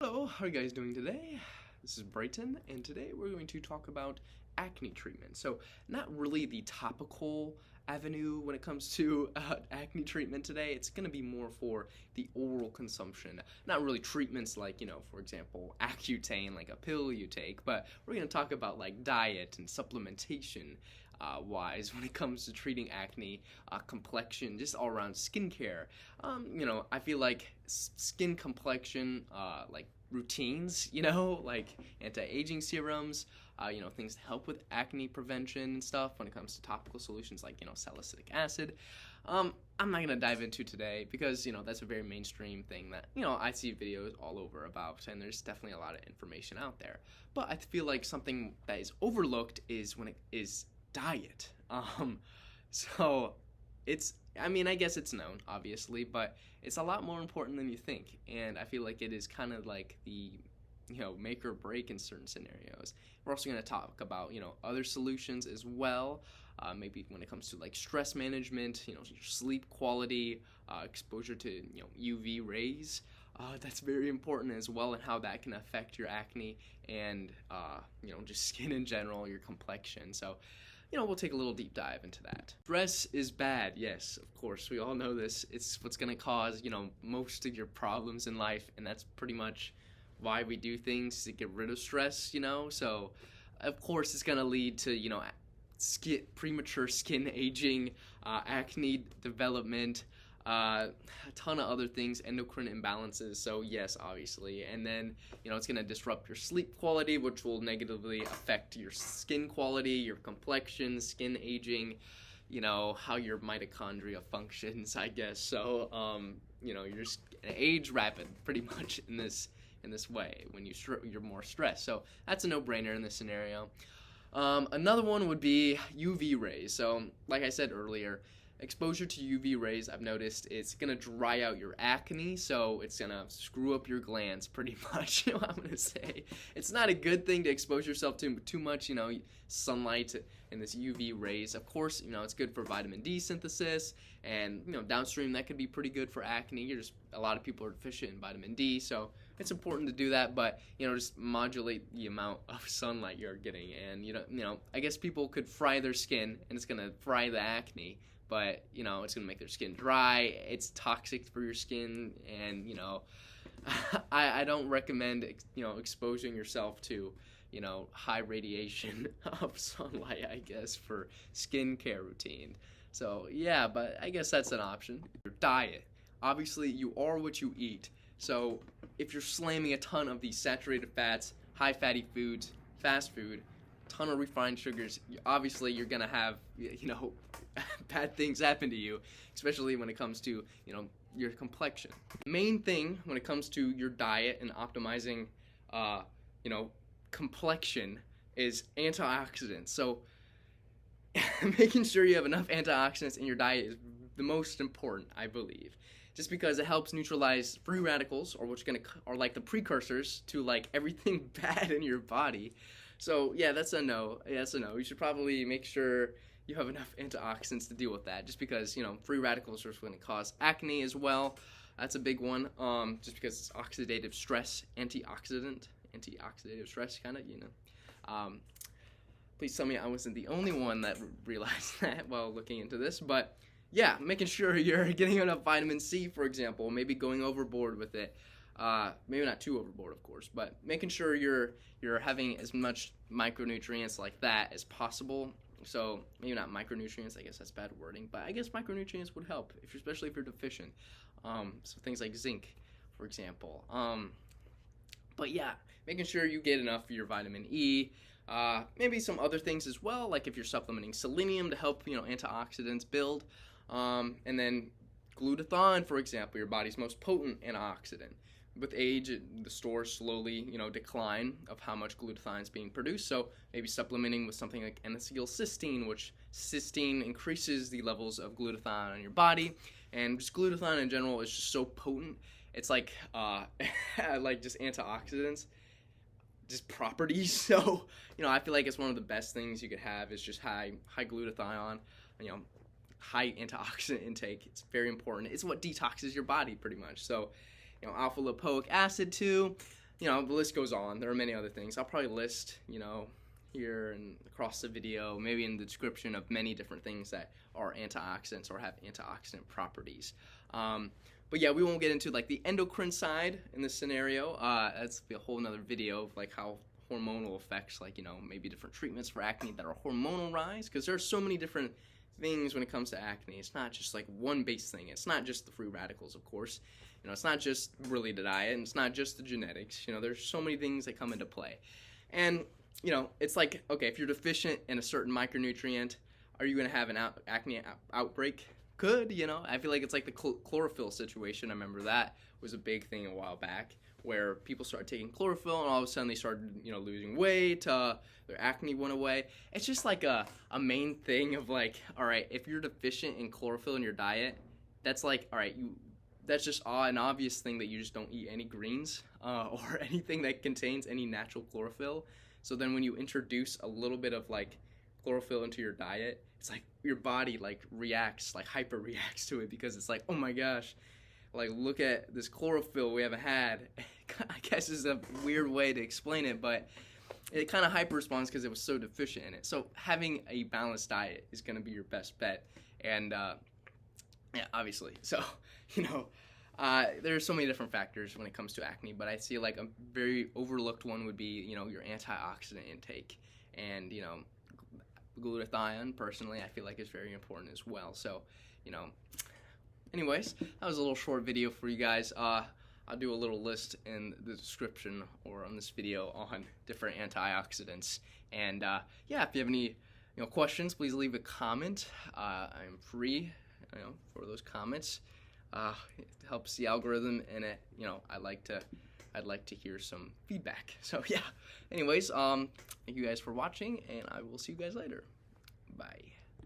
Hello, how are you guys doing today? This is Brighton, and today we're going to talk about acne treatment. So, not really the topical avenue when it comes to acne treatment today. It's going to be more for the oral consumption. Not really treatments like, for example, Accutane, like a pill you take, but we're going to talk about like diet and supplementation wise when it comes to treating acne, complexion, just all around skincare. I feel like skin complexion, like routines, like anti-aging serums, things to help with acne prevention and stuff when it comes to topical solutions like, salicylic acid. I'm not going to dive into today because, that's a very mainstream thing that, I see videos all over about, and there's definitely a lot of information out there. But I feel like something that is overlooked is when it is diet. So I guess it's known, obviously, but it's a lot more important than you think. And I feel like it is kind of like the, make or break in certain scenarios. We're also going to talk about, other solutions as well. Maybe when it comes to like stress management, your sleep quality, exposure to, UV rays. That's very important as well, and how that can affect your acne and, just skin in general, your complexion. So, we'll take a little deep dive into that. Stress is bad, yes, of course. We all know this. It's what's going to cause, most of your problems in life, and that's pretty much why we do things, to get rid of stress, So, of course, it's going to lead to, premature skin aging, acne development, a ton of other things, endocrine imbalances, so yes, obviously. And then, it's going to disrupt your sleep quality, which will negatively affect your skin quality, your complexion, skin aging, how your mitochondria functions, I guess. So, you're just gonna age rapid, pretty much, in this way when you're more stressed. So that's a no-brainer in this scenario. Another one would be UV rays. So, like I said earlier, exposure to UV rays, I've noticed it's going to dry out your acne, so it's going to screw up your glands pretty much, I'm going to say. It's not a good thing to expose yourself to too much, sunlight and this UV rays. Of course, it's good for vitamin D synthesis, and, downstream that could be pretty good for acne. A lot of people are deficient in vitamin D, so it's important to do that, but, just modulate the amount of sunlight you're getting. And, I guess people could fry their skin, and it's going to fry the acne, but, it's going to make their skin dry. It's toxic for your skin, and, I don't recommend, exposing yourself to, high radiation of sunlight, I guess, for skincare routine. So, yeah, but I guess that's an option. Your diet. Obviously, you are what you eat. So, if you're slamming a ton of these saturated fats, high fatty foods, fast food, ton of refined sugars, obviously you're going to have, bad things happen to you, especially when it comes to, your complexion. Main thing when it comes to your diet and optimizing, complexion is antioxidants. So, making sure you have enough antioxidants in your diet is the most important, I believe. Just because it helps neutralize free radicals, or are like the precursors to like everything bad in your body. So yeah, that's a no. Yeah, that's a no. You should probably make sure you have enough antioxidants to deal with that. Just because free radicals are going to cause acne as well. That's a big one. Just because it's oxidative stress, antioxidant stress, kind of. Please tell me I wasn't the only one that realized that while looking into this, but. Yeah, making sure you're getting enough vitamin C, for example, maybe going overboard with it. Maybe not too overboard, of course, but making sure you're having as much micronutrients like that as possible. So maybe not micronutrients, I guess that's bad wording, but I guess micronutrients would help, especially if you're deficient. So things like zinc, for example. But yeah, making sure you get enough of your vitamin E. Maybe some other things as well, like if you're supplementing selenium to help, antioxidants build. And then glutathione, for example, your body's most potent antioxidant. With age, the stores slowly, decline of how much glutathione is being produced. So maybe supplementing with something like N-acetylcysteine, which cysteine increases the levels of glutathione in your body. And just glutathione in general is just so potent. It's like, like just antioxidants, just properties. So, I feel like it's one of the best things you could have is just high glutathione, high antioxidant intake. It's very important. It's what detoxes your body pretty much. So, alpha lipoic acid too. the list goes on. There are many other things. I'll probably list, here and across the video, maybe in the description of many different things that are antioxidants or have antioxidant properties. But yeah, we won't get into like the endocrine side in this scenario. That's be a whole nother video of like how hormonal effects, like, maybe different treatments for acne that are hormonal rise, because there's so many different things when it comes to acne. It's not just like one base thing. It's not just the free radicals, of course. It's not just really the diet, and it's not just the genetics. There's so many things that come into play. And, it's like, okay, if you're deficient in a certain micronutrient, are you going to have an acne outbreak? Could, I feel like it's like the chlorophyll situation. I remember that was a big thing a while back, where people started taking chlorophyll and all of a sudden they started, losing weight, their acne went away. It's just like a main thing of like, all right, if you're deficient in chlorophyll in your diet, that's like, all right, that's just an obvious thing that you just don't eat any greens or anything that contains any natural chlorophyll. So then when you introduce a little bit of like chlorophyll into your diet, it's like your body like reacts, like hyper reacts to it, because it's like, oh my gosh, like look at this chlorophyll we haven't had. I guess is a weird way to explain it, but it kind of hyper responds because it was so deficient in it. So having a balanced diet is going to be your best bet. And yeah, obviously. So, there's so many different factors when it comes to acne, but I see like a very overlooked one would be, your antioxidant intake. And, glutathione, personally, I feel like is very important as well. So, anyways, that was a little short video for you guys. I'll do a little list in the description or on this video on different antioxidants. And yeah, if you have any questions, please leave a comment. I'm free for those comments. It helps the algorithm, and I'd like to hear some feedback. So yeah, anyways, thank you guys for watching, and I will see you guys later. Bye.